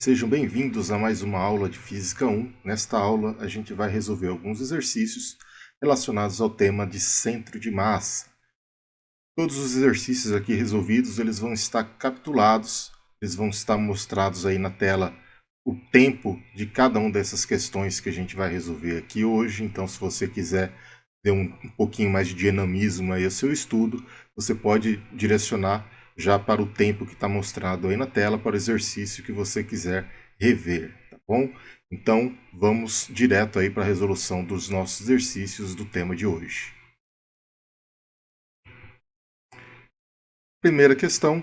Sejam bem-vindos a mais uma aula de Física 1. Nesta aula, a gente vai resolver alguns exercícios relacionados ao tema de centro de massa. Todos os exercícios aqui resolvidos, eles vão estar capitulados, eles vão estar mostrados aí na tela o tempo de cada uma dessas questões que a gente vai resolver aqui hoje. Então, se você quiser ter um pouquinho mais de dinamismo aí ao seu estudo, você pode direcionar já para o tempo que está mostrado aí na tela, para o exercício que você quiser rever, tá bom? Então, vamos direto aí para a resolução dos nossos exercícios do tema de hoje. Primeira questão,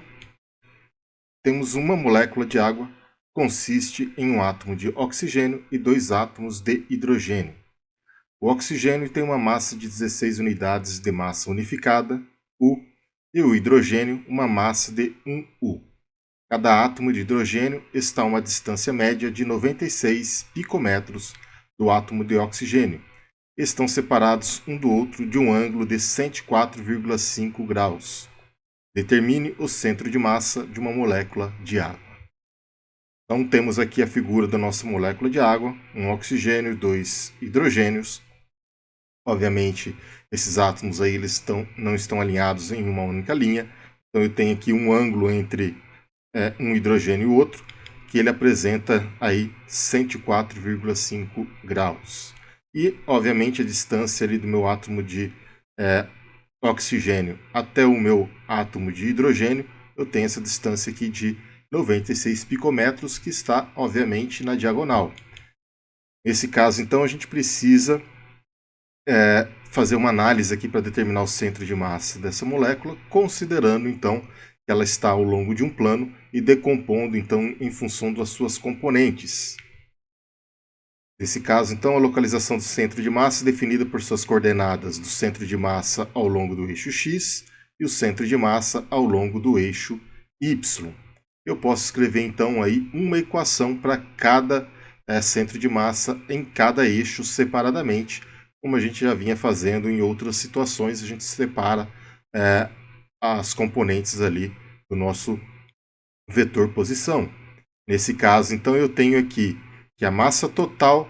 temos uma molécula de água, consiste em um átomo de oxigênio e dois átomos de hidrogênio. O oxigênio tem uma massa de 16 unidades de massa unificada, U, e o hidrogênio uma massa de 1U. Cada átomo de hidrogênio está a uma distância média de 96 picômetros do átomo de oxigênio. Estão separados um do outro de um ângulo de 104,5 graus. Determine o centro de massa de uma molécula de água. Então temos aqui a figura da nossa molécula de água, um oxigênio e dois hidrogênios. Obviamente, esses átomos aí não estão alinhados em uma única linha. Então eu tenho aqui um ângulo entre um hidrogênio e o outro, que ele apresenta aí 104,5 graus. E, obviamente, a distância ali do meu átomo de oxigênio até o meu átomo de hidrogênio, eu tenho essa distância aqui de 96 picômetros, que está, obviamente, na diagonal. Nesse caso, então, a gente precisa fazer uma análise aqui para determinar o centro de massa dessa molécula, considerando, então, que ela está ao longo de um plano e decompondo, então, em função das suas componentes. Nesse caso, então, a localização do centro de massa é definida por suas coordenadas do centro de massa ao longo do eixo x e o centro de massa ao longo do eixo y. Eu posso escrever, então, aí uma equação para cada centro de massa em cada eixo separadamente, como a gente já vinha fazendo em outras situações. A gente separa as componentes ali do nosso vetor posição. Nesse caso, então, eu tenho aqui que a massa total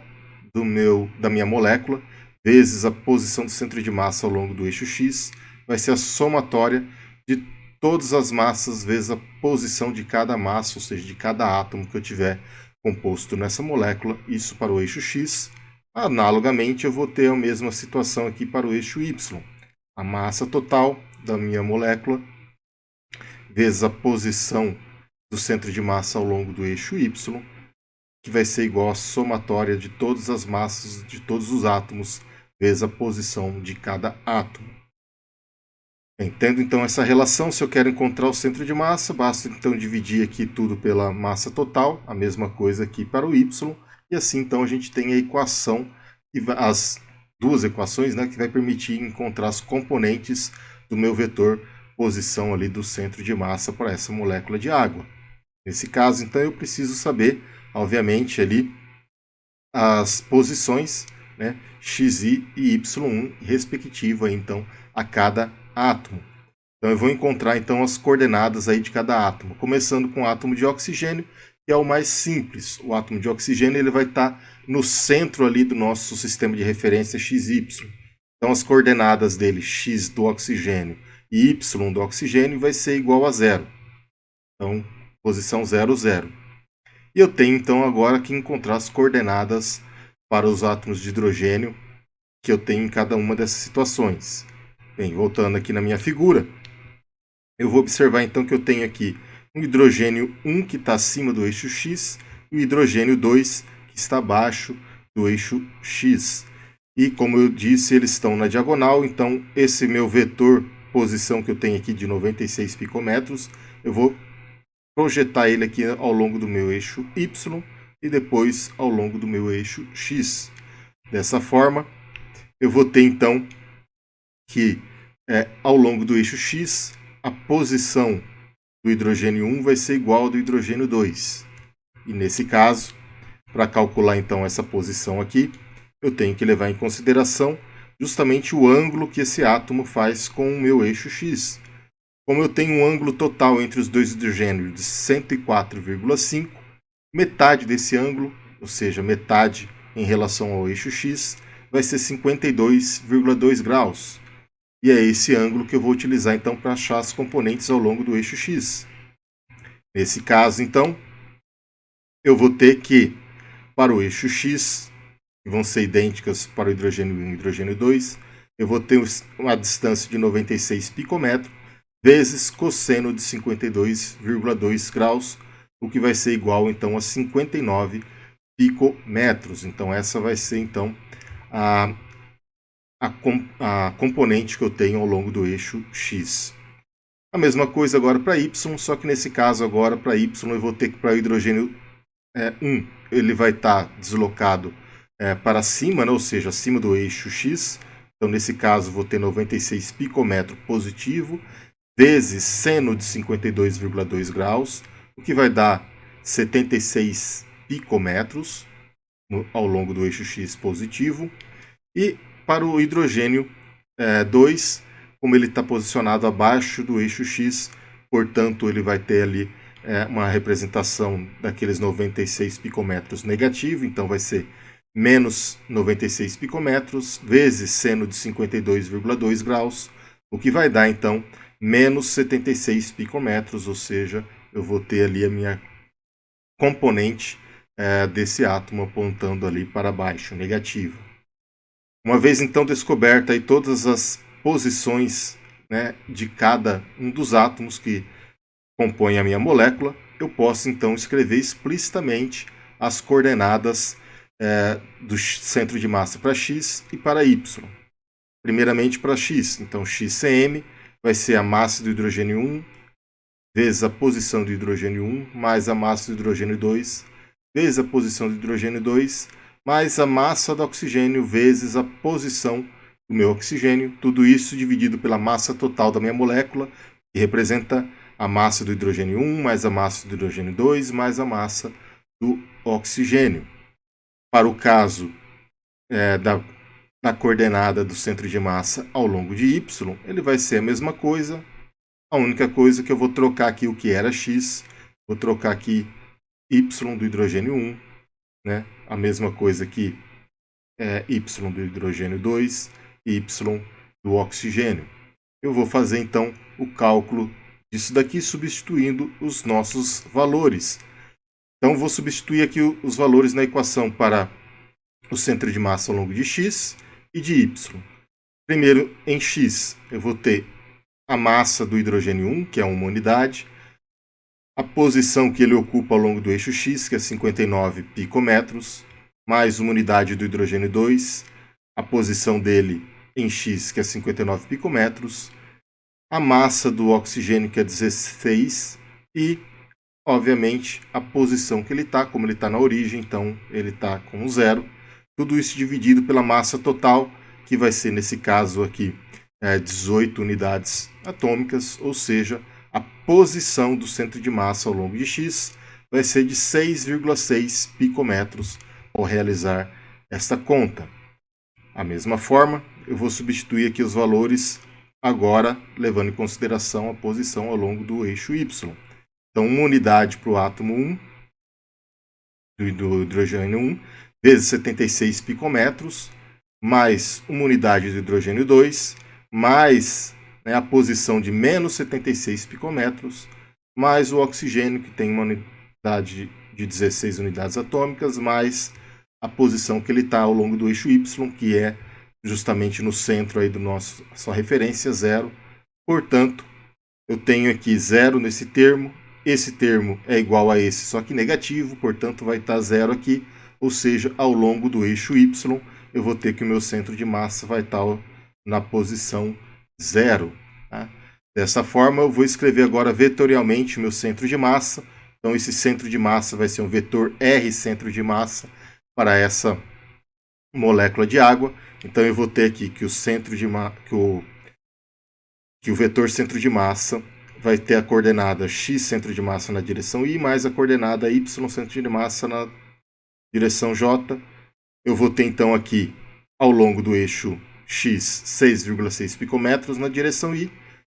da minha molécula vezes a posição do centro de massa ao longo do eixo x vai ser a somatória de todas as massas vezes a posição de cada massa, ou seja, de cada átomo que eu tiver composto nessa molécula, isso para o eixo x. Analogamente, eu vou ter a mesma situação aqui para o eixo y. A massa total da minha molécula vezes a posição do centro de massa ao longo do eixo y, que vai ser igual à somatória de todas as massas de todos os átomos vezes a posição de cada átomo. Entendo então essa relação. Se eu quero encontrar o centro de massa, basta então dividir aqui tudo pela massa total, a mesma coisa aqui para o y, e assim então a gente tem a equação, as duas equações, né, que vai permitir encontrar as componentes do meu vetor posição ali do centro de massa para essa molécula de água. Nesse caso, então, eu preciso saber, obviamente, ali as posições, né, xi e y1, respectiva, então, a cada átomo. Então, eu vou encontrar, então, as coordenadas aí de cada átomo, começando com o átomo de oxigênio, que é o mais simples. O átomo de oxigênio ele vai estar no centro ali do nosso sistema de referência XY. Então, as coordenadas dele, x do oxigênio e y do oxigênio, vai ser igual a 0. Então, posição 0, 0. E eu tenho, então, agora que encontrar as coordenadas para os átomos de hidrogênio que eu tenho em cada uma dessas situações. Bem, voltando aqui na minha figura, eu vou observar, então, que eu tenho aqui um hidrogênio 1 que está acima do eixo x e o hidrogênio 2 que está abaixo do eixo x. E, como eu disse, eles estão na diagonal, então esse meu vetor posição que eu tenho aqui de 96 picômetros, eu vou projetar ele aqui ao longo do meu eixo y e depois ao longo do meu eixo x. Dessa forma, eu vou ter então que ao longo do eixo x, a posição do hidrogênio 1 vai ser igual ao do hidrogênio 2. E nesse caso, para calcular então essa posição aqui, eu tenho que levar em consideração justamente o ângulo que esse átomo faz com o meu eixo x. Como eu tenho um ângulo total entre os dois hidrogênios de 104,5, metade desse ângulo, ou seja, metade em relação ao eixo X, vai ser 52,2 graus. E é esse ângulo que eu vou utilizar então para achar as componentes ao longo do eixo X. Nesse caso, então, eu vou ter que, para o eixo X, que vão ser idênticas para o hidrogênio 1 e o hidrogênio 2, eu vou ter uma distância de 96 picômetros vezes cosseno de 52,2 graus, o que vai ser igual então a 59 picômetros. Então essa vai ser então a componente que eu tenho ao longo do eixo X. A mesma coisa agora para Y, só que nesse caso agora para Y eu vou ter que para o hidrogênio 1 ele vai estar deslocado para cima, né? Ou seja, acima do eixo X. Então nesse caso vou ter 96 picômetro positivo vezes seno de 52,2 graus, o que vai dar 76 picômetros ao longo do eixo X positivo. E para o hidrogênio 2, como ele está posicionado abaixo do eixo X, portanto ele vai ter ali uma representação daqueles 96 picômetros negativo, então vai ser menos 96 picômetros vezes seno de 52,2 graus, o que vai dar então menos 76 picômetros, ou seja, eu vou ter ali a minha componente desse átomo apontando ali para baixo, negativo. Uma vez então descoberta aí todas as posições, né, de cada um dos átomos que compõem a minha molécula, eu posso então escrever explicitamente as coordenadas do centro de massa para X e para Y. Primeiramente para X, então XCm vai ser a massa do hidrogênio 1 vezes a posição do hidrogênio 1 mais a massa do hidrogênio 2 vezes a posição do hidrogênio 2 mais a massa do oxigênio vezes a posição do meu oxigênio, tudo isso dividido pela massa total da minha molécula, que representa a massa do hidrogênio 1 mais a massa do hidrogênio 2 mais a massa do oxigênio. Para o caso da coordenada do centro de massa ao longo de Y, ele vai ser a mesma coisa. A única coisa que eu vou trocar aqui o que era X, vou trocar aqui Y do hidrogênio 1, né? A mesma coisa que Y do hidrogênio 2 e Y do oxigênio. Eu vou fazer então o cálculo disso daqui substituindo os nossos valores. Então vou substituir aqui os valores na equação para o centro de massa ao longo de X e de Y. Primeiro, em X, eu vou ter a massa do hidrogênio 1, que é uma unidade, a posição que ele ocupa ao longo do eixo X, que é 59 picômetros, mais uma unidade do hidrogênio 2, a posição dele em X, que é 59 picômetros, a massa do oxigênio, que é 16, e, obviamente, a posição que ele está, como ele está na origem, então ele está com 0. Tudo isso dividido pela massa total, que vai ser, nesse caso aqui, 18 unidades atômicas, ou seja, a posição do centro de massa ao longo de X vai ser de 6,6 picômetros ao realizar esta conta. Da mesma forma, eu vou substituir aqui os valores agora, levando em consideração a posição ao longo do eixo Y. Então, uma unidade para o átomo 1, do hidrogênio 1, vezes 76 picômetros, mais uma unidade do hidrogênio 2, mais a posição de menos 76 picômetros, mais o oxigênio, que tem uma unidade de 16 unidades atômicas, mais a posição que ele está ao longo do eixo Y, que é justamente no centro aí do nosso sua referência, 0. Portanto, eu tenho aqui 0 nesse termo, esse termo é igual a esse, só que negativo, portanto vai estar 0 aqui, ou seja, ao longo do eixo Y, eu vou ter que o meu centro de massa vai estar na posição 0. Tá? Dessa forma, eu vou escrever agora vetorialmente o meu centro de massa. Então, esse centro de massa vai ser um vetor R centro de massa para essa molécula de água. Então, eu vou ter aqui que o centro de que o vetor centro de massa vai ter a coordenada x centro de massa na direção y mais a coordenada y centro de massa na direção j. Eu vou ter então aqui ao longo do eixo x 6,6 picômetros na direção y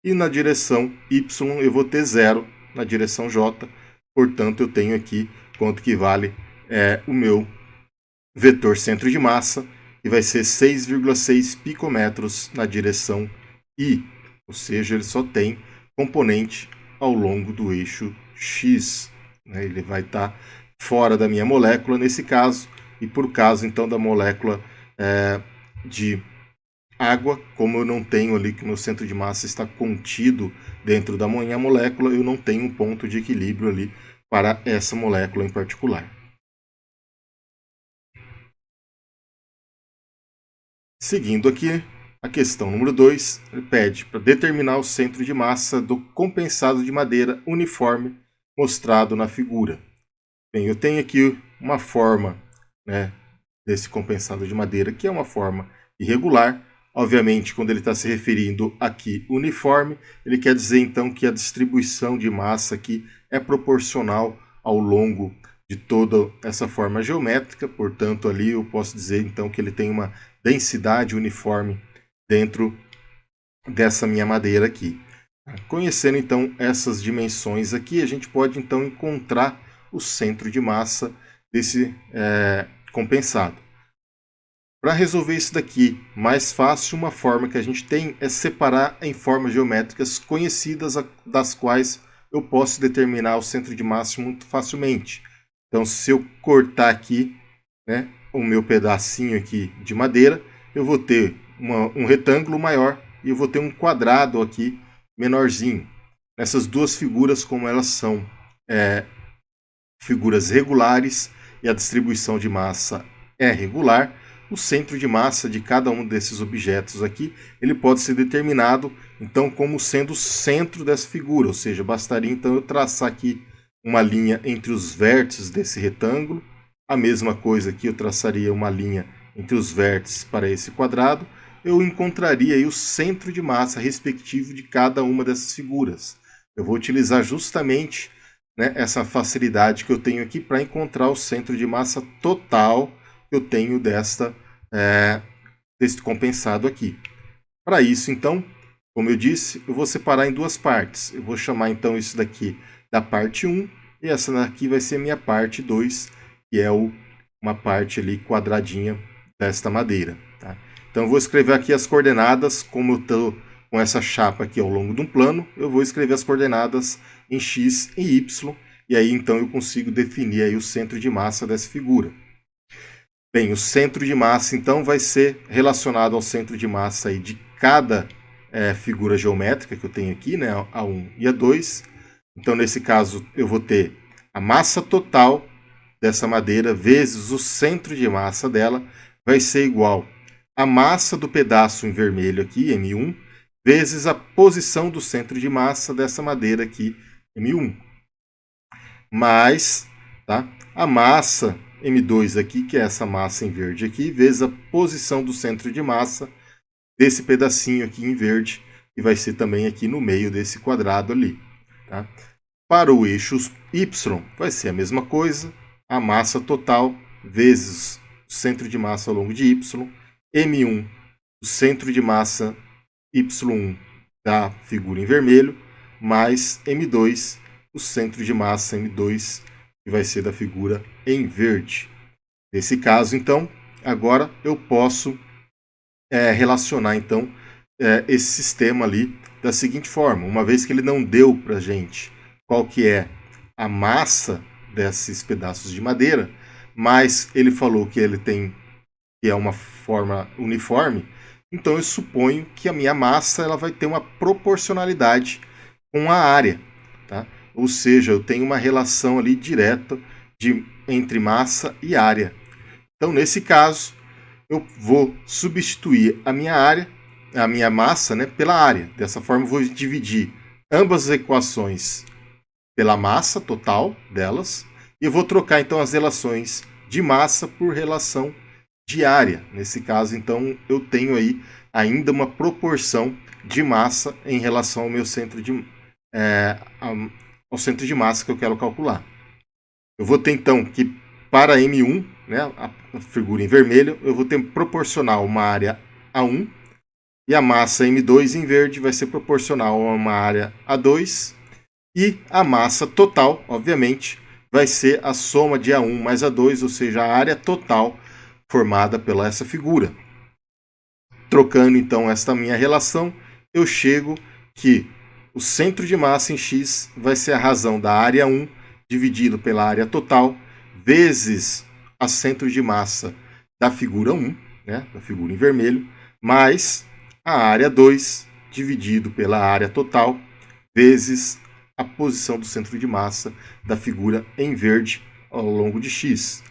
e na direção y eu vou ter 0 na direção j. Portanto, eu tenho aqui quanto que vale o meu vetor centro de massa, que vai ser 6,6 picometros na direção I, ou seja, ele só tem componente ao longo do eixo X. Né? Ele vai estar fora da minha molécula nesse caso, e por caso então da molécula de água, como eu não tenho ali que o meu centro de massa está contido dentro da minha molécula, eu não tenho um ponto de equilíbrio ali para essa molécula em particular. Seguindo aqui, a questão número 2, ele pede para determinar o centro de massa do compensado de madeira uniforme mostrado na figura. Bem, eu tenho aqui uma forma, né, desse compensado de madeira, que é uma forma irregular. Obviamente, quando ele está se referindo aqui uniforme, ele quer dizer então que a distribuição de massa aqui é proporcional ao longo de toda essa forma geométrica. Portanto, ali eu posso dizer então que ele tem uma densidade uniforme dentro dessa minha madeira aqui. Conhecendo então essas dimensões aqui, a gente pode então encontrar o centro de massa desse compensado. Para resolver isso daqui mais fácil, uma forma que a gente tem é separar em formas geométricas conhecidas, das quais eu posso determinar o centro de massa muito facilmente. Então, se eu cortar aqui, né, o meu pedacinho aqui de madeira, eu vou ter um retângulo maior e eu vou ter um quadrado aqui menorzinho. Essas duas figuras, como elas são figuras regulares e a distribuição de massa é regular, o centro de massa de cada um desses objetos aqui, ele pode ser determinado então como sendo o centro dessa figura, ou seja, bastaria então eu traçar aqui uma linha entre os vértices desse retângulo, a mesma coisa aqui eu traçaria uma linha entre os vértices para esse quadrado, eu encontraria aí o centro de massa respectivo de cada uma dessas figuras. Eu vou utilizar justamente, né, essa facilidade que eu tenho aqui para encontrar o centro de massa total que eu tenho desse compensado aqui. Para isso, então, como eu disse, eu vou separar em duas partes. Eu vou chamar então isso daqui da parte 1 e essa daqui vai ser a minha parte 2, que é uma parte ali quadradinha desta madeira. Tá? Então eu vou escrever aqui as coordenadas, como eu estou com essa chapa aqui ao longo de um plano, eu vou escrever as coordenadas em x e y, e aí então eu consigo definir aí o centro de massa dessa figura. Bem, o centro de massa então vai ser relacionado ao centro de massa aí de cada figura geométrica que eu tenho aqui, né, a 1 e a 2. Então nesse caso eu vou ter a massa total dessa madeira vezes o centro de massa dela vai ser igual a massa do pedaço em vermelho aqui, M1, vezes a posição do centro de massa dessa madeira aqui, M1. Mais, tá, a massa M2 aqui, que é essa massa em verde aqui, vezes a posição do centro de massa desse pedacinho aqui em verde, que vai ser também aqui no meio desse quadrado ali. Tá? Para o eixo Y, vai ser a mesma coisa, a massa total vezes o centro de massa ao longo de Y, M1, o centro de massa Y1 da figura em vermelho, mais M2, o centro de massa M2, que vai ser da figura em verde. Nesse caso, então, agora eu posso relacionar então esse sistema ali da seguinte forma. Uma vez que ele não deu para a gente qual que é a massa desses pedaços de madeira, mas ele falou que ele tem que é uma forma uniforme, então eu suponho que a minha massa ela vai ter uma proporcionalidade com a área, tá? Ou seja, eu tenho uma relação ali direta entre massa e área. Então, nesse caso, eu vou substituir a minha área, a minha massa, né, pela área. Dessa forma, eu vou dividir ambas as equações pela massa total delas e eu vou trocar então as relações de massa por relação de área. Nesse caso, então, eu tenho aí ainda uma proporção de massa em relação ao meu centro ao centro de massa que eu quero calcular. Eu vou ter então que para M1, né, a figura em vermelho, eu vou ter proporcional uma área A1 e a massa M2 em verde vai ser proporcional a uma área A2 e a massa total, obviamente, vai ser a soma de A1 mais A2, ou seja, a área total formada pela essa figura. Trocando então esta minha relação, eu chego que o centro de massa em x vai ser a razão da área 1 dividido pela área total, vezes a centro de massa da figura 1, né, da figura em vermelho, mais a área 2 dividido pela área total, vezes a posição do centro de massa da figura em verde ao longo de x.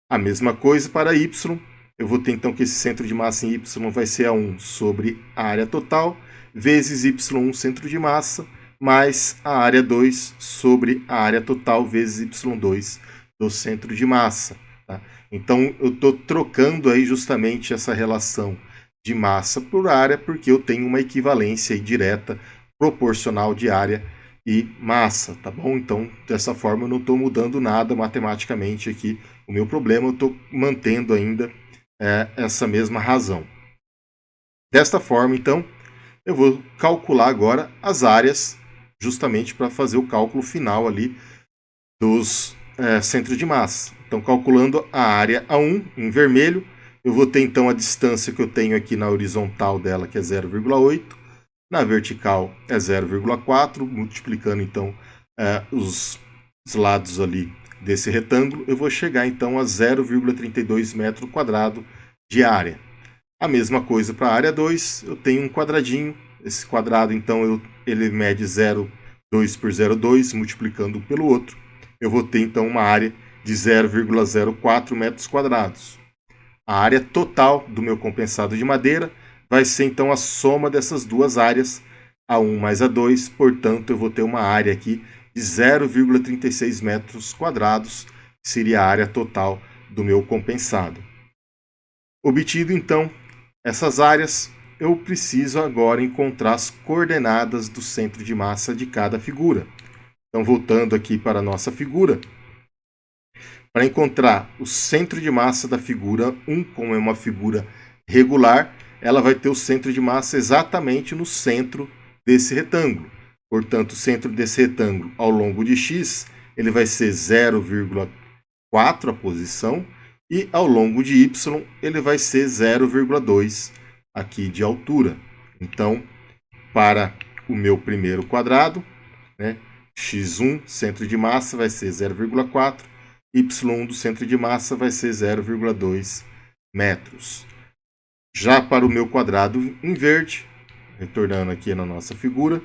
A mesma coisa para y. Eu vou ter então que esse centro de massa em y vai ser A1 sobre a área total, vezes y1 centro de massa, mais a área 2 sobre a área total, vezes y2 do centro de massa. Tá? Então, eu estou trocando aí justamente essa relação de massa por área, porque eu tenho uma equivalência aí direta proporcional de área e massa, tá bom? Então, dessa forma, eu não estou mudando nada matematicamente aqui. O meu problema, eu estou mantendo ainda essa mesma razão. Desta forma, então, eu vou calcular agora as áreas, justamente para fazer o cálculo final ali dos centros de massa. Então, calculando a área A1 em vermelho, eu vou ter então a distância que eu tenho aqui na horizontal dela, que é 0,8, na vertical é 0,4, multiplicando então os lados ali desse retângulo, eu vou chegar então a 0,32 metro quadrado de área. A mesma coisa para a área 2, eu tenho um quadradinho, esse quadrado então ele mede 0,2 por 0,2, multiplicando um pelo outro, eu vou ter então uma área de 0,04 metros quadrados. A área total do meu compensado de madeira vai ser então a soma dessas duas áreas, A1 mais A2, portanto eu vou ter uma área aqui de 0,36 metros quadrados, que seria a área total do meu compensado. Obtido então essas áreas, eu preciso agora encontrar as coordenadas do centro de massa de cada figura. Então, voltando aqui para a nossa figura, para encontrar o centro de massa da figura 1, como é uma figura regular, ela vai ter o centro de massa exatamente no centro desse retângulo. Portanto, o centro desse retângulo ao longo de x, ele vai ser 0,4 a posição, e ao longo de y, ele vai ser 0,2 aqui de altura. Então, para o meu primeiro quadrado, né, x1, centro de massa, vai ser 0,4, y1 do centro de massa vai ser 0,2 metros. Já para o meu quadrado em verde, retornando aqui na nossa figura,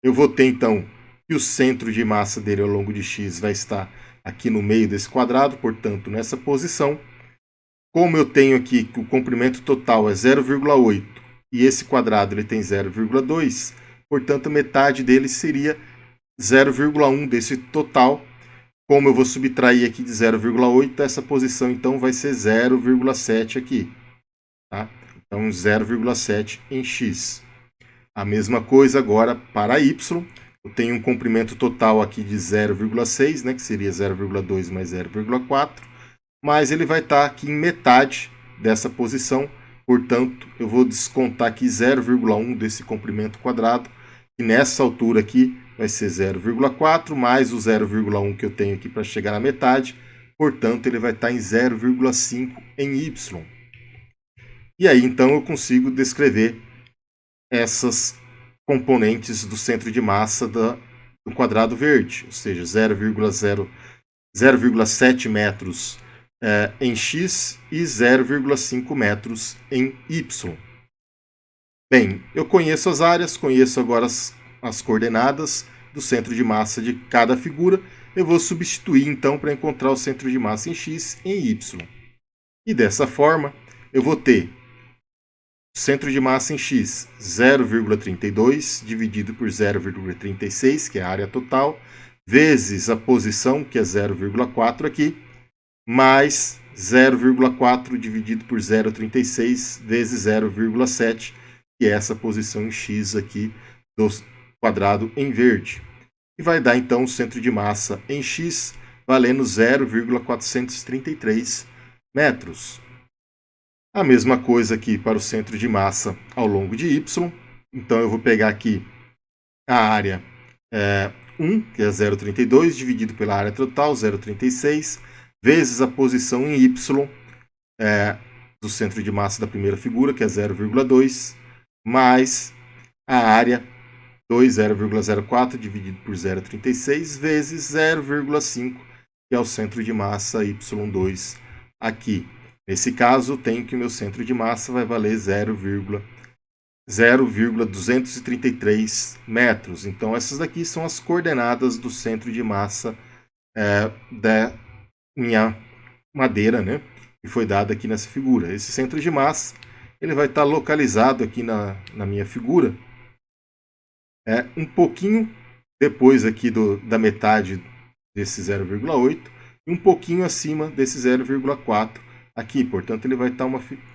eu vou ter então que o centro de massa dele ao longo de x vai estar aqui no meio desse quadrado, portanto, nessa posição. Como eu tenho aqui que o comprimento total é 0,8 e esse quadrado ele tem 0,2, portanto, metade dele seria 0,1 desse total. Como eu vou subtrair aqui de 0,8, essa posição então vai ser 0,7 aqui. Tá? Então, 0,7 em x. A mesma coisa agora para y. Eu tenho um comprimento total aqui de 0,6, né, que seria 0,2 mais 0,4, mas ele vai estar aqui em metade dessa posição, portanto, eu vou descontar aqui 0,1 desse comprimento quadrado, e nessa altura aqui vai ser 0,4 mais o 0,1 que eu tenho aqui para chegar na metade, portanto, ele vai estar em 0,5 em y. E aí, então, eu consigo descrever essas componentes do centro de massa do quadrado verde, ou seja, 0,7 metros em x e 0,5 metros em y. Bem, eu conheço as áreas, conheço agora as coordenadas do centro de massa de cada figura. Eu vou substituir então para encontrar o centro de massa em x e em y. E dessa forma, eu vou ter centro de massa em x 0,32 dividido por 0,36, que é a área total, vezes a posição, que é 0,4 aqui, mais 0,4 dividido por 0,36 vezes 0,7, que é essa posição em x aqui do quadrado em verde. E vai dar então o centro de massa em x valendo 0,433 metros. A mesma coisa aqui para o centro de massa ao longo de y. Então eu vou pegar aqui a área 1, que é 0,32, dividido pela área total, 0,36, vezes a posição em Y do centro de massa da primeira figura, que é 0,2, mais a área 2, 0,04, dividido por 0,36, vezes 0,5, que é o centro de massa Y2 aqui. Nesse caso, eu tenho que o meu centro de massa vai valer 0,233 metros. Então, essas daqui são as coordenadas do centro de massa da minha madeira, né? Que foi dada aqui nessa figura. Esse centro de massa ele vai estar localizado aqui na minha figura, um pouquinho depois aqui da metade desse 0,8 e um pouquinho acima desse 0,4 aqui. Portanto, ele vai estar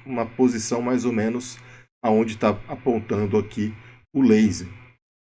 uma posição mais ou menos aonde está apontando aqui o laser.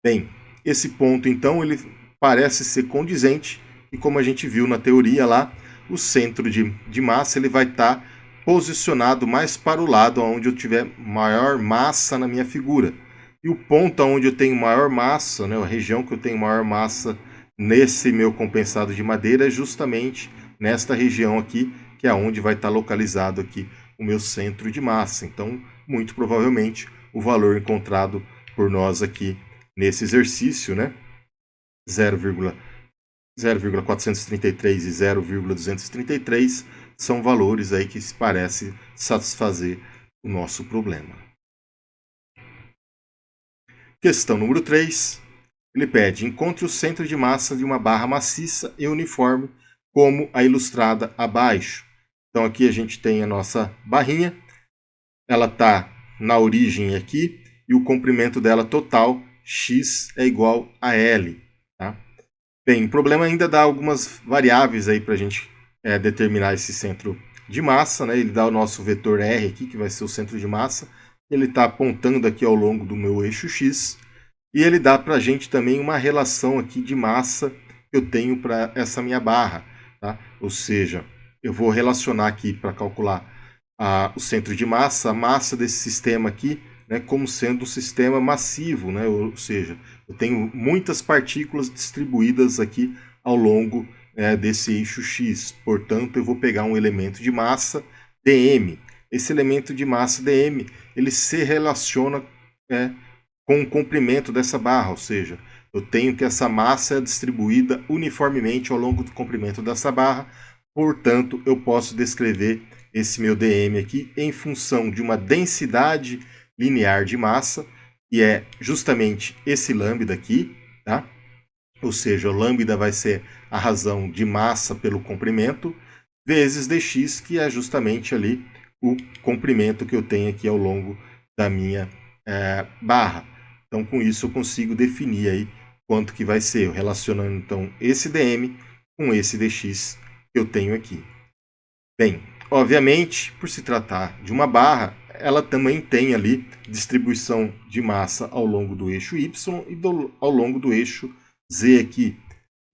Bem, esse ponto então ele parece ser condizente e como a gente viu na teoria lá, o centro de massa ele vai estar posicionado mais para o lado onde eu tiver maior massa na minha figura. E o ponto onde eu tenho maior massa, né, a região que eu tenho maior massa nesse meu compensado de madeira é justamente nesta região aqui, que é onde vai estar localizado aqui o meu centro de massa. Então, muito provavelmente, o valor encontrado por nós aqui nesse exercício, né, 0,433 e 0,233 são valores aí que se parece satisfazer o nosso problema. Questão número 3. Ele pede: encontre o centro de massa de uma barra maciça e uniforme, como a ilustrada abaixo. Então aqui a gente tem a nossa barrinha, ela está na origem aqui, e o comprimento dela total, x, é igual a L. Tá? Bem, o problema ainda dá algumas variáveis aí para a gente determinar esse centro de massa, né? Ele dá o nosso vetor R aqui, que vai ser o centro de massa, ele está apontando aqui ao longo do meu eixo x, e ele dá para a gente também uma relação aqui de massa que eu tenho para essa minha barra. Tá? Ou seja, eu vou relacionar aqui para calcular o centro de massa, a massa desse sistema aqui, né, como sendo um sistema massivo, né? Ou seja, eu tenho muitas partículas distribuídas aqui ao longo desse eixo x. Portanto, eu vou pegar um elemento de massa dm. Esse elemento de massa dm ele se relaciona com o comprimento dessa barra, ou seja, eu tenho que essa massa é distribuída uniformemente ao longo do comprimento dessa barra, portanto, eu posso descrever esse meu dm aqui em função de uma densidade linear de massa, e é justamente esse lambda aqui, tá? Ou seja, o lambda vai ser a razão de massa pelo comprimento, vezes dx, que é justamente ali o comprimento que eu tenho aqui ao longo da minha barra. Então, com isso, eu consigo definir aí quanto que vai ser, relacionando então esse dm com esse dx que eu tenho aqui. Bem, obviamente, por se tratar de uma barra, ela também tem ali distribuição de massa ao longo do eixo y e ao longo do eixo z aqui.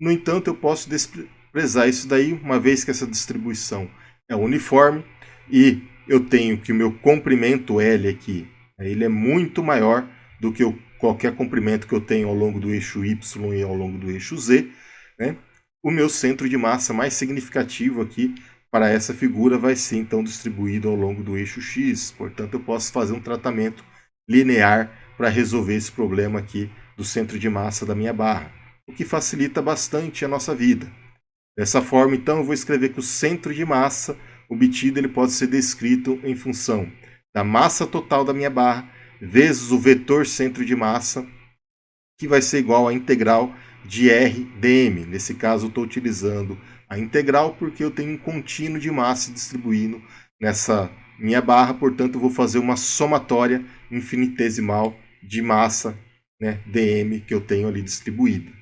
No entanto, eu posso desprezar isso daí, uma vez que essa distribuição é uniforme e eu tenho que o meu comprimento L aqui, ele é muito maior do que qualquer comprimento que eu tenho ao longo do eixo y e ao longo do eixo z, né? O meu centro de massa mais significativo aqui para essa figura vai ser então distribuído ao longo do eixo x. Portanto, eu posso fazer um tratamento linear para resolver esse problema aqui do centro de massa da minha barra, o que facilita bastante a nossa vida. Dessa forma, então, eu vou escrever que o centro de massa obtido ele pode ser descrito em função da massa total da minha barra vezes o vetor centro de massa, que vai ser igual à integral de R dm. Nesse caso, eu estou utilizando a integral porque eu tenho um contínuo de massa distribuindo nessa minha barra, portanto, eu vou fazer uma somatória infinitesimal de massa, né, dm, que eu tenho ali distribuída.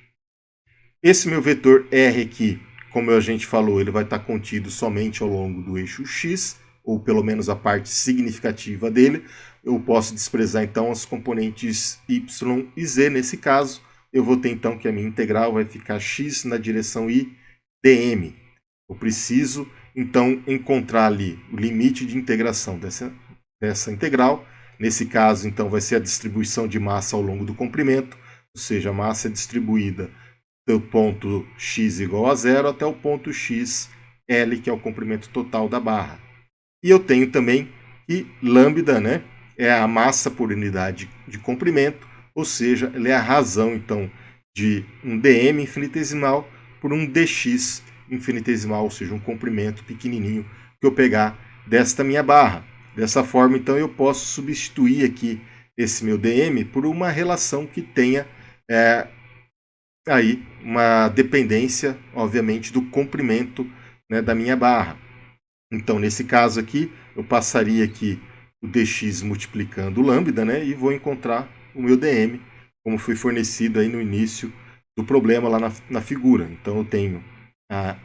Esse meu vetor R aqui, como a gente falou, ele vai estar contido somente ao longo do eixo x, ou pelo menos a parte significativa dele. Eu posso desprezar então as componentes y e z. Nesse caso, eu vou ter então que a minha integral vai ficar x na direção i dm. Eu preciso então encontrar ali o limite de integração dessa integral. Nesse caso, então, vai ser a distribuição de massa ao longo do comprimento, ou seja, a massa é distribuída do ponto x igual a 0 até o ponto x, L, que é o comprimento total da barra. E eu tenho também que lambda, né, é a massa por unidade de comprimento, ou seja, ela é a razão, então, de um dm infinitesimal por um dx infinitesimal, ou seja, um comprimento pequenininho que eu pegar desta minha barra. Dessa forma, então, eu posso substituir aqui esse meu dm por uma relação que tenha aí uma dependência, obviamente, do comprimento, né, da minha barra. Então, nesse caso aqui, eu passaria aqui o dx multiplicando o lambda, né, e vou encontrar o meu dm, como foi fornecido aí no início do problema lá na figura. Então, eu tenho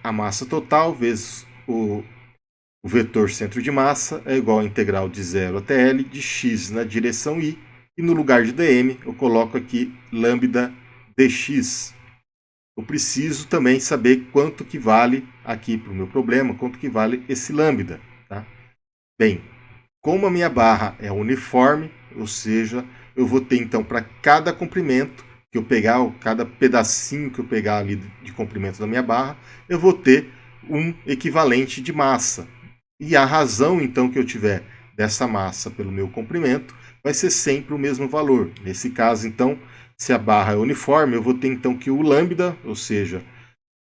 a massa total vezes o vetor centro de massa é igual a integral de 0 até L de x na direção y, e no lugar de dm eu coloco aqui lambda dx. Eu preciso também saber quanto que vale aqui para o meu problema, quanto que vale esse lambda. Tá? Bem, como a minha barra é uniforme, ou seja, eu vou ter então para cada comprimento que eu pegar, ou cada pedacinho que eu pegar ali de comprimento da minha barra, eu vou ter um equivalente de massa. E a razão então que eu tiver dessa massa pelo meu comprimento vai ser sempre o mesmo valor. Nesse caso, então, se a barra é uniforme, eu vou ter então que o lambda, ou seja,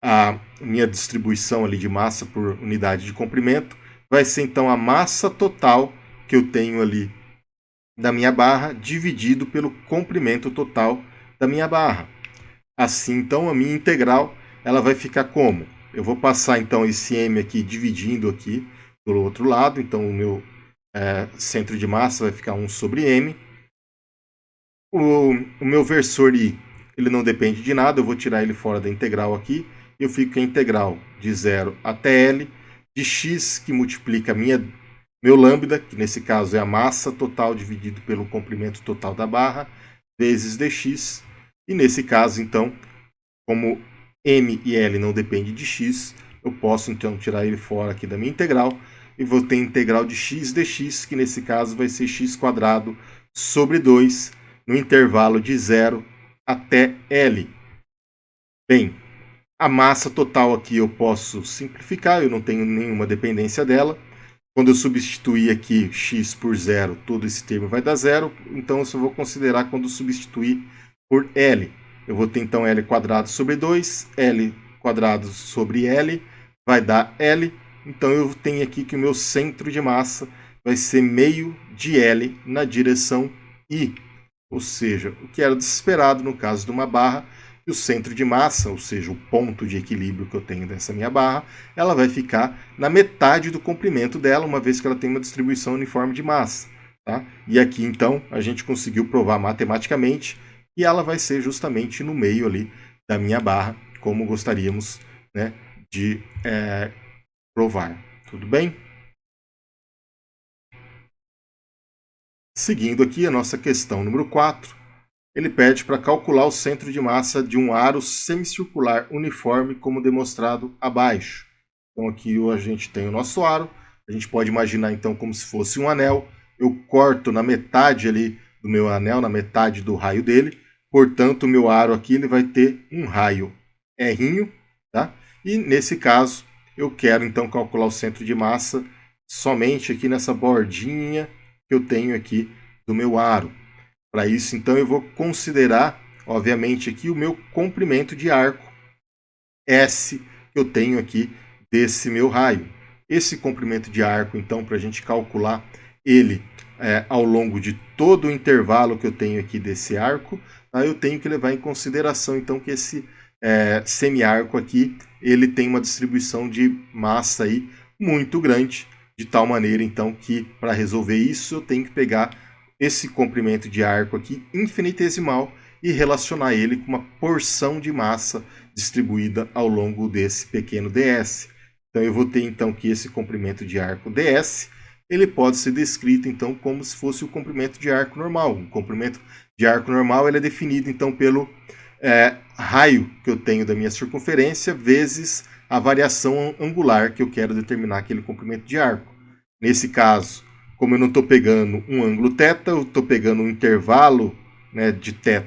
a minha distribuição ali de massa por unidade de comprimento, vai ser então a massa total que eu tenho ali da minha barra dividido pelo comprimento total da minha barra. Assim, então, a minha integral ela vai ficar como? Eu vou passar então esse m aqui dividindo aqui pelo outro lado, então o meu centro de massa vai ficar 1 sobre m. O meu versor i, ele não depende de nada, eu vou tirar ele fora da integral aqui, eu fico com a integral de 0 até L, de x, que multiplica meu lambda, que nesse caso é a massa total dividido pelo comprimento total da barra, vezes dx, e nesse caso, então, como m e L não dependem de x, eu posso então tirar ele fora aqui da minha integral, e vou ter a integral de x dx, que nesse caso vai ser x² sobre 2, no intervalo de 0 até L. Bem, a massa total aqui eu posso simplificar, eu não tenho nenhuma dependência dela. Quando eu substituir aqui x por 0, todo esse termo vai dar 0, então eu só vou considerar quando substituir por L. Eu vou ter então L² sobre 2, L² sobre L, vai dar L. Então eu tenho aqui que o meu centro de massa vai ser meio de L na direção I. Ou seja, o que era desesperado no caso de uma barra, e o centro de massa, ou seja, o ponto de equilíbrio que eu tenho dessa minha barra, ela vai ficar na metade do comprimento dela, uma vez que ela tem uma distribuição uniforme de massa. Tá? E aqui, então, a gente conseguiu provar matematicamente que ela vai ser justamente no meio ali da minha barra, como gostaríamos, né, de provar. Tudo bem? Seguindo aqui a nossa questão número 4, ele pede para calcular o centro de massa de um aro semicircular uniforme, como demonstrado abaixo. Então aqui a gente tem o nosso aro, a gente pode imaginar então como se fosse um anel, eu corto na metade ali do meu anel, na metade do raio dele, portanto o meu aro aqui ele vai ter um raio R, tá? E nesse caso eu quero então calcular o centro de massa somente aqui nessa bordinha que eu tenho aqui do meu aro. Para isso, então, eu vou considerar, obviamente, aqui o meu comprimento de arco S que eu tenho aqui desse meu raio. Esse comprimento de arco, então, para a gente calcular ele ao longo de todo o intervalo que eu tenho aqui desse arco, tá? Eu tenho que levar em consideração, então, que esse semiarco aqui, ele tem uma distribuição de massa aí muito grande, de tal maneira, então, que para resolver isso eu tenho que pegar esse comprimento de arco aqui infinitesimal e relacionar ele com uma porção de massa distribuída ao longo desse pequeno ds. Então eu vou ter então que esse comprimento de arco ds, ele pode ser descrito então como se fosse o comprimento de arco normal. O comprimento de arco normal ele é definido então pelo raio que eu tenho da minha circunferência vezes a variação angular que eu quero determinar aquele comprimento de arco. Nesse caso, como eu não estou pegando um ângulo θ, eu estou pegando um intervalo, né, de θ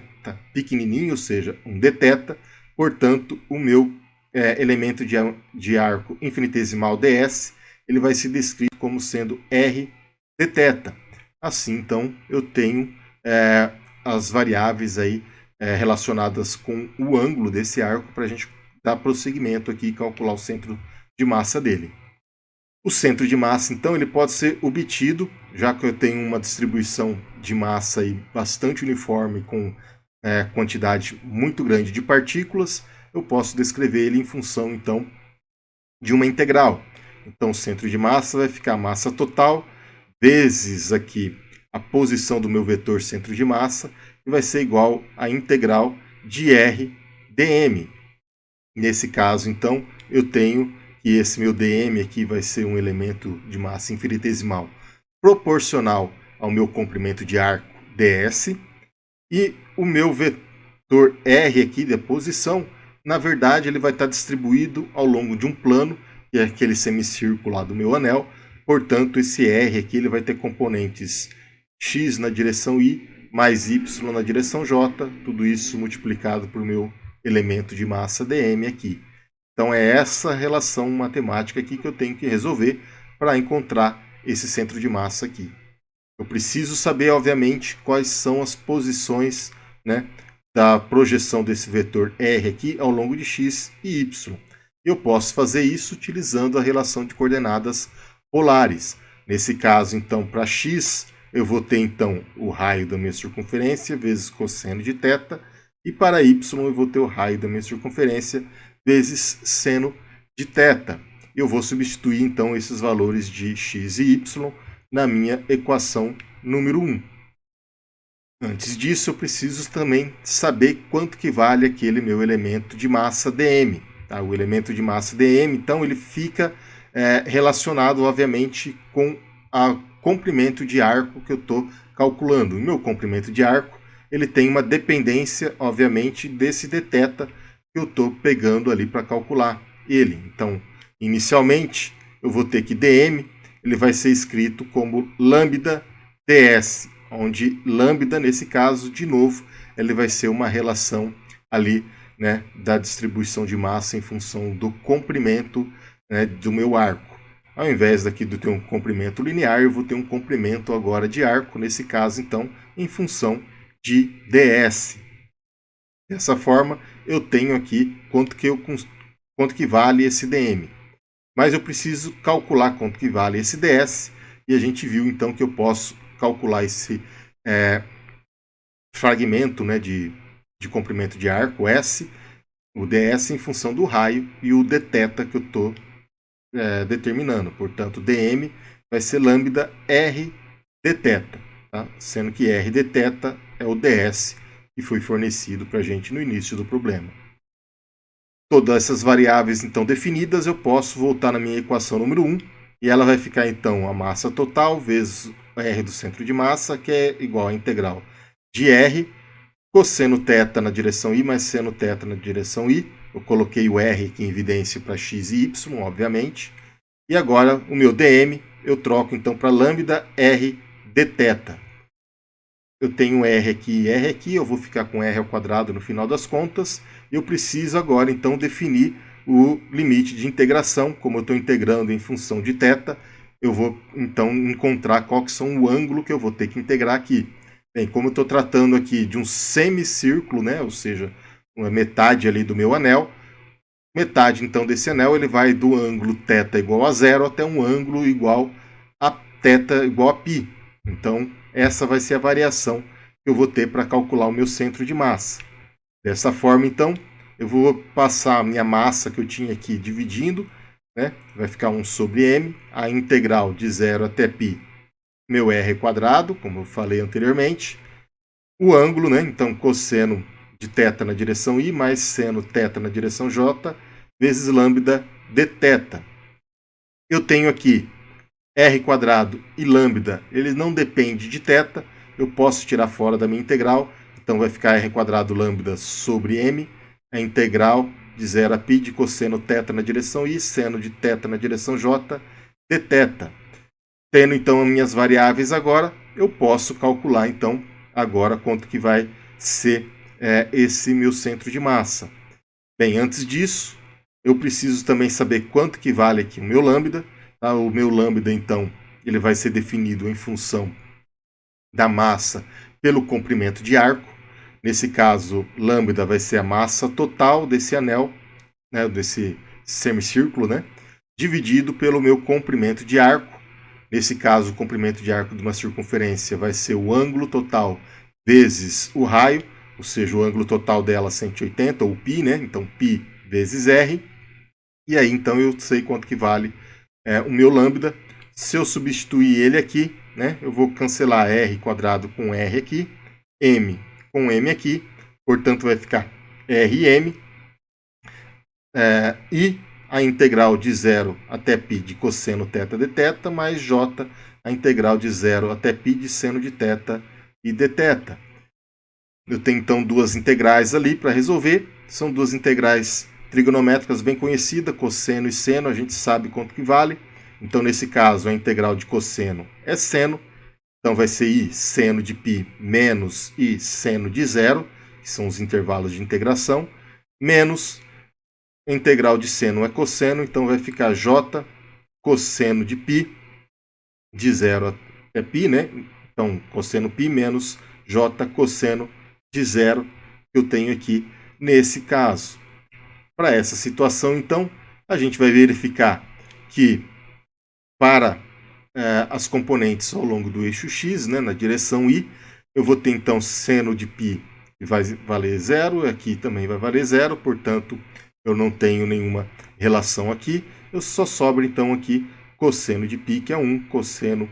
pequenininho, ou seja, um dθ, Portanto, o meu elemento de arco infinitesimal ds, ele vai ser descrito como sendo r de θ. Assim, então, eu tenho as variáveis aí relacionadas com o ângulo desse arco para a gente dar prosseguimento aqui e calcular o centro de massa dele. O centro de massa, então, ele pode ser obtido, já que eu tenho uma distribuição de massa aí bastante uniforme, com quantidade muito grande de partículas, eu posso descrever ele em função, então, de uma integral. Então, o centro de massa vai ficar a massa total vezes aqui a posição do meu vetor centro de massa, e vai ser igual à integral de r dm. Nesse caso, então, eu tenho que esse meu dm aqui vai ser um elemento de massa infinitesimal proporcional ao meu comprimento de arco ds, e o meu vetor r aqui da posição, na verdade, ele vai estar distribuído ao longo de um plano, que é aquele semicírculo lá do meu anel. Portanto, esse r aqui ele vai ter componentes x na direção y mais y na direção j, tudo isso multiplicado por meu elemento de massa dm aqui. Então é essa relação matemática aqui que eu tenho que resolver para encontrar esse centro de massa aqui. Eu preciso saber, obviamente, quais são as posições, né, da projeção desse vetor r aqui ao longo de x e y. Eu posso fazer isso utilizando a relação de coordenadas polares. Nesse caso, então, para x, eu vou ter então o raio da minha circunferência vezes cosseno de θ, e para y eu vou ter o raio da minha circunferência vezes seno de θ. Eu vou substituir então esses valores de x e y na minha equação número 1. Antes disso, eu preciso também saber quanto que vale aquele meu elemento de massa dm. Tá? O elemento de massa dm, então, ele fica relacionado, obviamente, com o comprimento de arco que eu estou calculando. O meu comprimento de arco, ele tem uma dependência, obviamente, desse dθ que eu estou pegando ali para calcular ele. Então, inicialmente, eu vou ter que dm, ele vai ser escrito como lambda ds, onde lambda, nesse caso, de novo, ele vai ser uma relação ali, né, da distribuição de massa em função do comprimento, né, do meu arco. Ao invés daqui de ter um comprimento linear, eu vou ter um comprimento agora de arco, nesse caso, então, em função de ds. Dessa forma, eu tenho aqui quanto que vale esse dm. Mas eu preciso calcular quanto que vale esse ds, e a gente viu então que eu posso calcular esse fragmento, né, de comprimento de arco S, o ds em função do raio e o dθ que eu estou determinando. Portanto, dm vai ser lambda r dθ, tá? Sendo que r dθ é o ds que foi fornecido para a gente no início do problema. Todas essas variáveis, então, definidas, eu posso voltar na minha equação número 1, e ela vai ficar, então, a massa total vezes R do centro de massa, que é igual à integral de R, cosseno θ na direção I mais seno θ na direção I. Eu coloquei o R aqui em evidência para x e y, obviamente. E agora, o meu dm, eu troco, então, para lambda R dθ. Eu tenho R aqui e R aqui, eu vou ficar com R ao quadrado no final das contas. Eu preciso agora, então, definir o limite de integração. Como eu estou integrando em função de θ, eu vou, então, encontrar qual que são o ângulo que eu vou ter que integrar aqui. Bem, como eu estou tratando aqui de um semicírculo, né, ou seja, uma metade ali do meu anel, metade, então, desse anel, ele vai do ângulo θ igual a 0 até um ângulo igual a θ igual a π. Então, essa vai ser a variação que eu vou ter para calcular o meu centro de massa. Dessa forma, então, eu vou passar a minha massa que eu tinha aqui dividindo, né? Vai ficar 1 sobre m, a integral de 0 até π, meu r quadrado, como eu falei anteriormente. O ângulo, né? Então, cosseno de θ na direção i mais seno θ na direção j, vezes lambda dθ. Eu tenho aqui r quadrado e lambda, eles não dependem de θ, eu posso tirar fora da minha integral, então vai ficar r quadrado lambda sobre m, a integral de 0 a π de cosseno θ na direção i, seno de θ na direção j, dθ. Tendo então as minhas variáveis agora, eu posso calcular então agora quanto que vai ser esse meu centro de massa. Bem, antes disso, eu preciso também saber quanto que vale aqui o meu lambda. Tá? O meu lambda, então, ele vai ser definido em função da massa pelo comprimento de arco. Nesse caso, lambda vai ser a massa total desse anel, né, desse semicírculo, né, dividido pelo meu comprimento de arco. Nesse caso, o comprimento de arco de uma circunferência vai ser o ângulo total vezes o raio, ou seja, o ângulo total dela 180, ou π, né? Então, π vezes r. E aí, então, eu sei quanto que vale o meu lambda. Se eu substituir ele aqui, né, eu vou cancelar r quadrado com r aqui, m com m aqui, portanto, vai ficar rm. E a integral de 0 até π de cosseno θ de θ, mais j, a integral de 0 até π de seno de θ e dθ. Eu tenho então duas integrais ali para resolver. São duas integrais trigonométricas bem conhecidas, cosseno e seno, a gente sabe quanto que vale. Então, nesse caso, a integral de cosseno é seno. Então, vai ser i seno de π menos i seno de 0, que são os intervalos de integração, menos a integral de seno é cosseno, então vai ficar j cosseno de π, de 0 até π, né? Então, cosseno π menos j cosseno de 0, que eu tenho aqui nesse caso. Para essa situação, então, a gente vai verificar que para as componentes ao longo do eixo x, né, na direção y, eu vou ter então seno de π, que vai valer 0, aqui também vai valer 0, portanto, eu não tenho nenhuma relação aqui, eu só sobra então aqui cosseno de π, que é 1, cosseno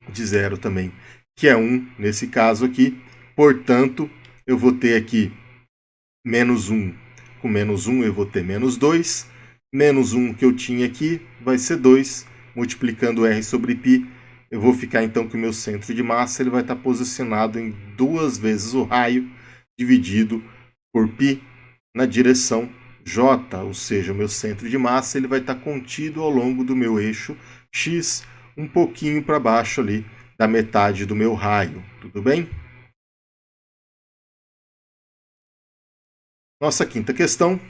de 0 também, que é 1 nesse caso aqui, portanto, eu vou ter aqui menos 1, com menos 1 eu vou ter menos 2, menos 1 que eu tinha aqui vai ser 2, multiplicando r sobre π, eu vou ficar então que o meu centro de massa ele vai estar posicionado em 2 vezes o raio, dividido por π na direção J, ou seja, o meu centro de massa ele vai estar contido ao longo do meu eixo X, um pouquinho para baixo ali da metade do meu raio, tudo bem? Nossa quinta questão.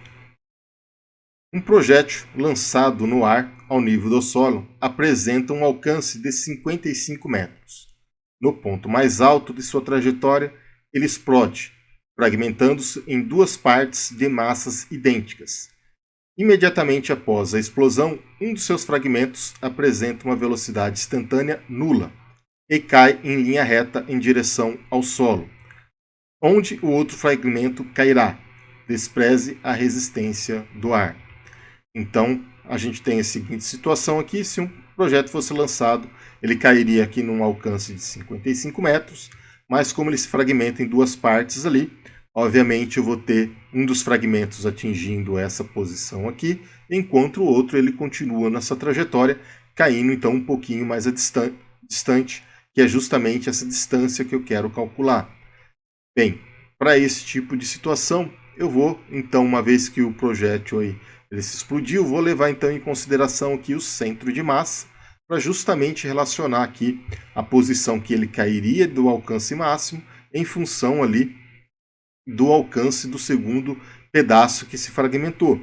Um projétil lançado no ar ao nível do solo apresenta um alcance de 55 metros. No ponto mais alto de sua trajetória, ele explode, fragmentando-se em duas partes de massas idênticas. Imediatamente após a explosão, um dos seus fragmentos apresenta uma velocidade instantânea nula e cai em linha reta em direção ao solo, onde o outro fragmento cairá. Despreze a resistência do ar. Então, a gente tem a seguinte situação aqui: se um projeto fosse lançado, ele cairia aqui num alcance de 55 metros, mas como ele se fragmenta em duas partes ali, obviamente eu vou ter um dos fragmentos atingindo essa posição aqui, enquanto o outro ele continua nessa trajetória, caindo então um pouquinho mais distante, que é justamente essa distância que eu quero calcular. Bem, para esse tipo de situação, eu vou, então, uma vez que o projétil aí, ele se explodiu, vou levar então em consideração aqui o centro de massa, para justamente relacionar aqui a posição que ele cairia do alcance máximo em função ali do alcance do segundo pedaço que se fragmentou.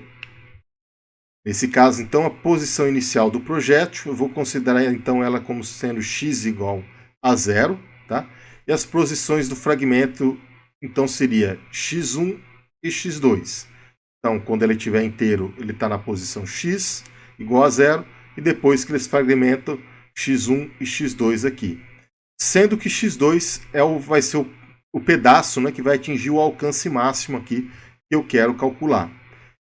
Nesse caso, então, a posição inicial do projétil, eu vou considerar então ela como sendo x igual a 0, tá? E as posições do fragmento, então, seria x1 e x2. Então, quando ele estiver inteiro, ele está na posição x igual a 0, e depois que eles fragmentam x1 e x2 aqui. Sendo que x2 vai ser o pedaço, né, que vai atingir o alcance máximo aqui que eu quero calcular.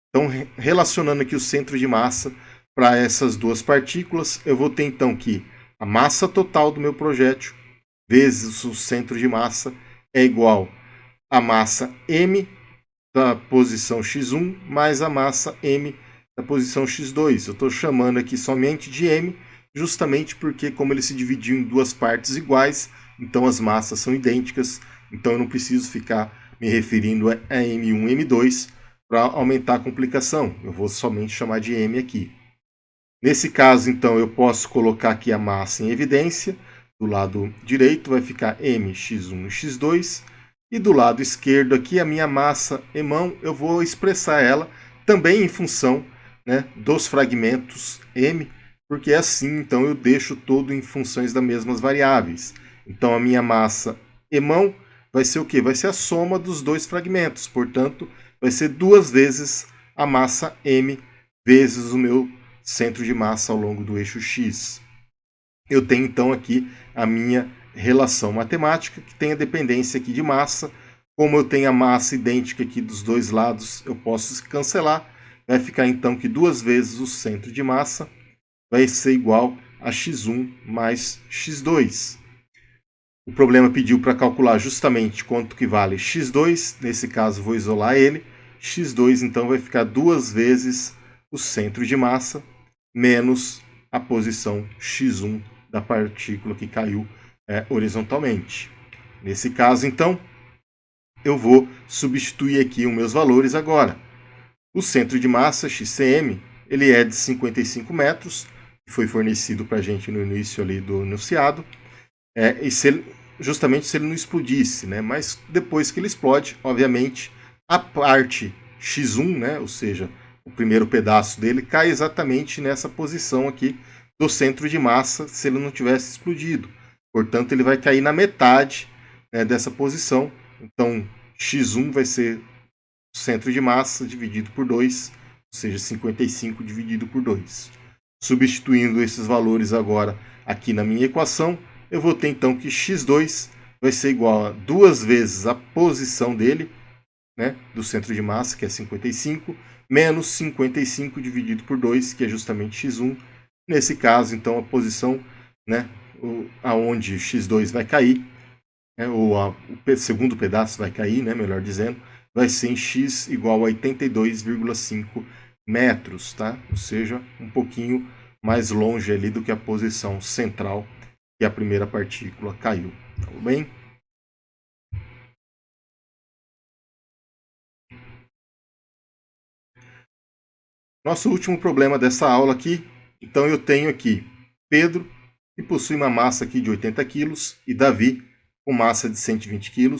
Então, relacionando aqui o centro de massa para essas duas partículas, eu vou ter então que a massa total do meu projétil vezes o centro de massa é igual a massa m da posição x1 mais a massa m da posição x2. Eu estou chamando aqui somente de m, justamente porque como ele se dividiu em duas partes iguais, então as massas são idênticas, então eu não preciso ficar me referindo a m1 e m2 para aumentar a complicação. Eu vou somente chamar de m aqui. Nesse caso, então, eu posso colocar aqui a massa em evidência. Do lado direito vai ficar m x1 e x2. E do lado esquerdo aqui, a minha massa em mão, eu vou expressar ela também em função, né, dos fragmentos m, porque assim então eu deixo todo em funções das mesmas variáveis. Então a minha massa em mão vai ser o quê? Vai ser a soma dos dois fragmentos, portanto vai ser 2 vezes a massa m vezes o meu centro de massa ao longo do eixo x. Eu tenho então aqui a minha relação matemática, que tem a dependência aqui de massa. Como eu tenho a massa idêntica aqui dos dois lados, eu posso cancelar. Vai ficar então que 2 vezes o centro de massa vai ser igual a x1 mais x2. O problema pediu para calcular justamente quanto que vale x2, nesse caso vou isolar ele. x2 então vai ficar 2 vezes o centro de massa menos a posição x1 da partícula que caiu horizontalmente. Nesse caso, então, eu vou substituir aqui os meus valores agora. O centro de massa, XCM, ele é de 55 metros, que foi fornecido para a gente no início ali do enunciado, e justamente se ele não explodisse, né? Mas depois que ele explode, obviamente, a parte X1, né? Ou seja, o primeiro pedaço dele, cai exatamente nessa posição aqui do centro de massa, se ele não tivesse explodido. Portanto, ele vai cair na metade, né, dessa posição. Então, X1 vai ser o centro de massa dividido por 2, ou seja, 55 dividido por 2. Substituindo esses valores agora aqui na minha equação, eu vou ter então que x2 vai ser igual a 2 vezes a posição dele, né, do centro de massa, que é 55, menos 55 dividido por 2, que é justamente x1. Nesse caso, então, a posição, né, aonde x2 vai cair, né, ou o segundo pedaço vai cair, né, melhor dizendo, vai ser em x igual a 82,5 metros, tá? Ou seja, um pouquinho mais longe ali do que a posição central que a primeira partícula caiu. Tá bem? Nosso último problema dessa aula aqui, então eu tenho aqui Pedro, que possui uma massa aqui de 80 kg, e Davi, com massa de 120 kg,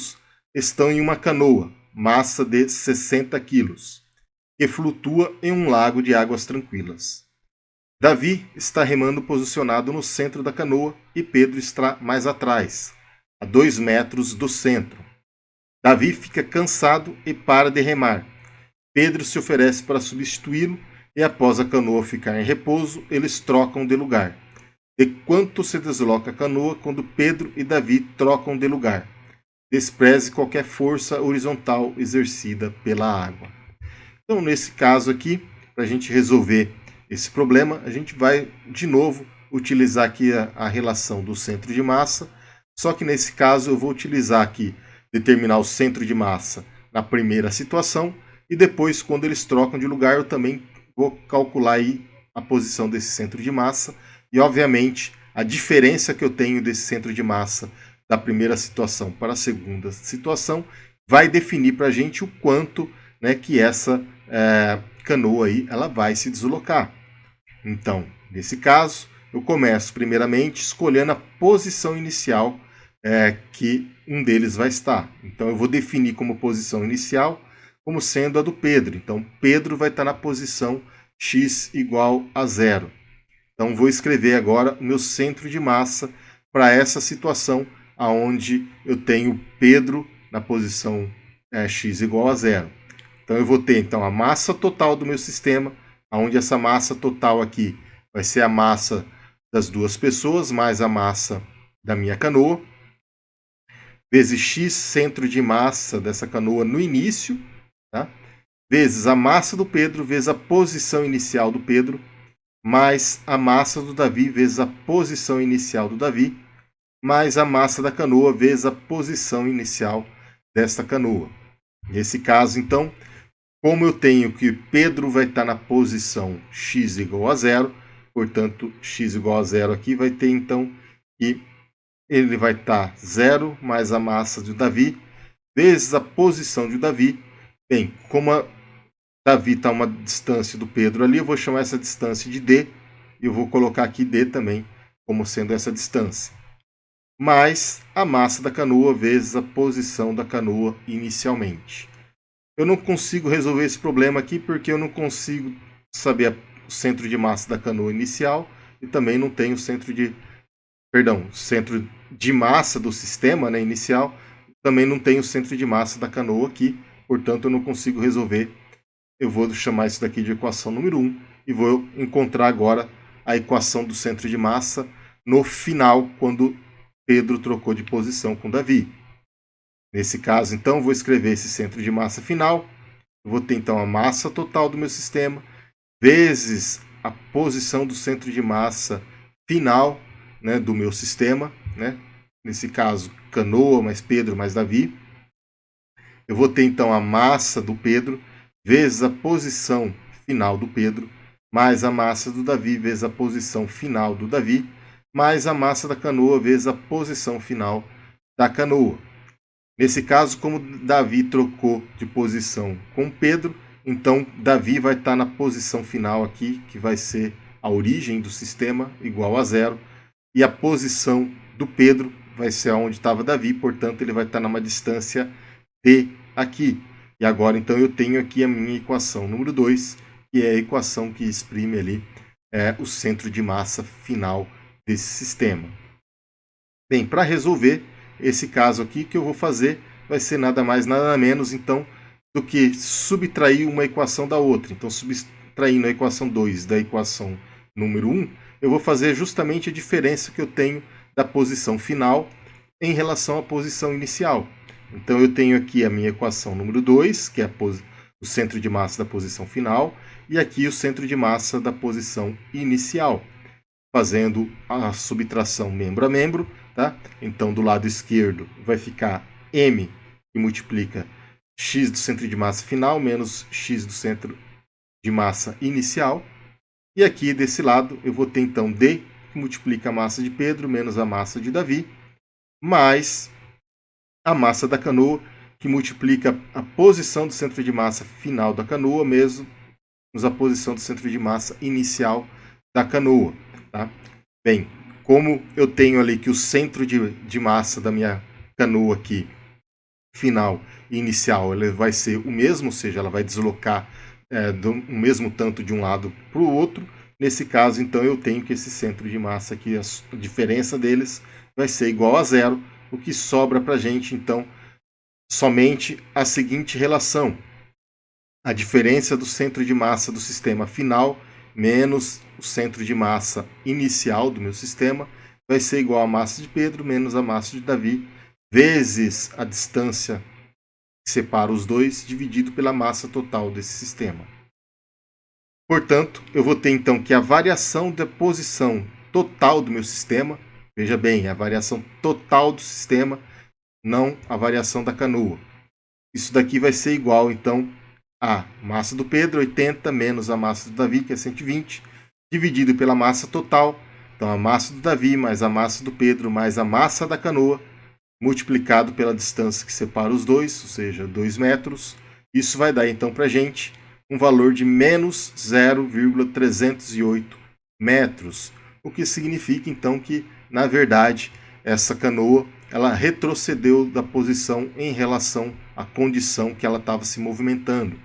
estão em uma canoa, massa de 60 kg, que flutua em um lago de águas tranquilas. Davi está remando posicionado no centro da canoa e Pedro está mais atrás, a 2 metros do centro. Davi fica cansado e para de remar. Pedro se oferece para substituí-lo e, após a canoa ficar em repouso, eles trocam de lugar. De quanto se desloca a canoa quando Pedro e Davi trocam de lugar? Despreze qualquer força horizontal exercida pela água. Então, nesse caso aqui, para a gente resolver esse problema, a gente vai, de novo, utilizar aqui a relação do centro de massa, só que nesse caso eu vou utilizar aqui, determinar o centro de massa na primeira situação, e depois, quando eles trocam de lugar, eu também vou calcular aí a posição desse centro de massa, e obviamente a diferença que eu tenho desse centro de massa da primeira situação para a segunda situação vai definir para a gente o quanto, né, que essa canoa aí ela vai se deslocar. Então, nesse caso, eu começo primeiramente escolhendo a posição inicial que um deles vai estar. Então, eu vou definir como posição inicial como sendo a do Pedro. Então, Pedro vai estar na posição x igual a 0. Então, vou escrever agora o meu centro de massa para essa situação onde eu tenho Pedro na posição x igual a 0. Então, eu vou ter então, a massa total do meu sistema, onde essa massa total aqui vai ser a massa das duas pessoas, mais a massa da minha canoa, vezes x, centro de massa dessa canoa no início, tá? Vezes a massa do Pedro, vezes a posição inicial do Pedro, mais a massa do Davi, vezes a posição inicial do Davi, mais a massa da canoa, vezes a posição inicial desta canoa. Nesse caso, então, como eu tenho que Pedro vai estar na posição x igual a 0, portanto, x igual a 0 aqui vai ter, então, que ele vai estar 0 mais a massa de Davi, vezes a posição de Davi. Bem, como a Davi está a uma distância do Pedro ali, eu vou chamar essa distância de D, e eu vou colocar aqui D também como sendo essa distância. mais a massa da canoa vezes a posição da canoa inicialmente. Eu não consigo resolver esse problema aqui porque eu não consigo saber o centro de massa da canoa inicial e também não tenho o centro de massa do sistema, né, inicial. Também não tenho o centro de massa da canoa aqui, portanto eu não consigo resolver. Eu vou chamar isso daqui de equação número 1 e vou encontrar agora a equação do centro de massa no final, quando Pedro trocou de posição com Davi. Nesse caso, então, vou escrever esse centro de massa final. Eu vou ter, então, a massa total do meu sistema vezes a posição do centro de massa final, né, do meu sistema. Né? Nesse caso, canoa mais Pedro mais Davi. Eu vou ter, então, a massa do Pedro vezes a posição final do Pedro, mais a massa do Davi vezes a posição final do Davi, mais a massa da canoa vezes a posição final da canoa. Nesse caso, como Davi trocou de posição com Pedro, então Davi vai estar na posição final aqui, que vai ser a origem do sistema, igual a 0, e a posição do Pedro vai ser onde estava Davi, portanto ele vai estar numa distância D aqui. E agora então eu tenho aqui a minha equação número 2, que é a equação que exprime ali o centro de massa final desse sistema. Bem, para resolver esse caso aqui, que eu vou fazer vai ser nada mais, nada menos, então, do que subtrair uma equação da outra. Então, subtraindo a equação 2 da equação número 1, eu vou fazer justamente a diferença que eu tenho da posição final em relação à posição inicial. Então, eu tenho aqui a minha equação número 2, que é o centro de massa da posição final, e aqui o centro de massa da posição inicial. Fazendo a subtração membro a membro, tá? Então, do lado esquerdo vai ficar M, que multiplica x do centro de massa final menos x do centro de massa inicial. E aqui desse lado eu vou ter então D, que multiplica a massa de Pedro menos a massa de Davi, mais a massa da canoa, que multiplica a posição do centro de massa final da canoa menos a posição do centro de massa inicial da canoa. Tá? Bem, como eu tenho ali que o centro de massa da minha canoa aqui, final e inicial, ele vai ser o mesmo, ou seja, ela vai deslocar o mesmo tanto de um lado para o outro. Nesse caso, então, eu tenho que esse centro de massa aqui, a diferença deles vai ser igual a 0, o que sobra para a gente, então, somente a seguinte relação. A diferença do centro de massa do sistema final menos o centro de massa inicial do meu sistema vai ser igual a massa de Pedro menos a massa de Davi, vezes a distância que separa os dois, dividido pela massa total desse sistema. Portanto, eu vou ter então que a variação da posição total do meu sistema, veja bem, a variação total do sistema, não a variação da canoa. Isso daqui vai ser igual, então, a massa do Pedro, 80, menos a massa do Davi, que é 120, dividido pela massa total. Então, a massa do Davi mais a massa do Pedro mais a massa da canoa, multiplicado pela distância que separa os dois, ou seja, 2 metros. Isso vai dar, então, para a gente um valor de menos 0,308 metros, o que significa, então, que, na verdade, essa canoa ela retrocedeu da posição em relação à condição que ela estava se movimentando.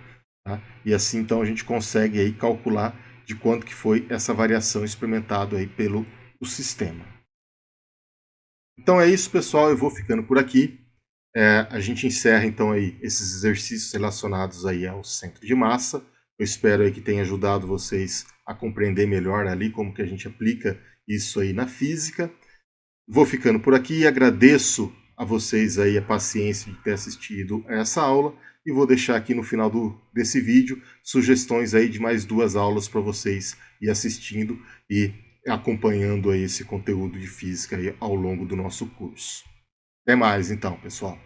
Tá? E assim, então, a gente consegue aí calcular de quanto que foi essa variação experimentada aí pelo o sistema. Então é isso, pessoal. Eu vou ficando por aqui. A gente encerra, então, aí esses exercícios relacionados aí ao centro de massa. Eu espero aí que tenha ajudado vocês a compreender melhor ali como que a gente aplica isso aí na física. Vou ficando por aqui, agradeço a vocês aí a paciência de ter assistido a essa aula e vou deixar aqui no final desse vídeo sugestões aí de mais 2 aulas para vocês ir assistindo e acompanhando aí esse conteúdo de física aí ao longo do nosso curso. Até mais então, pessoal.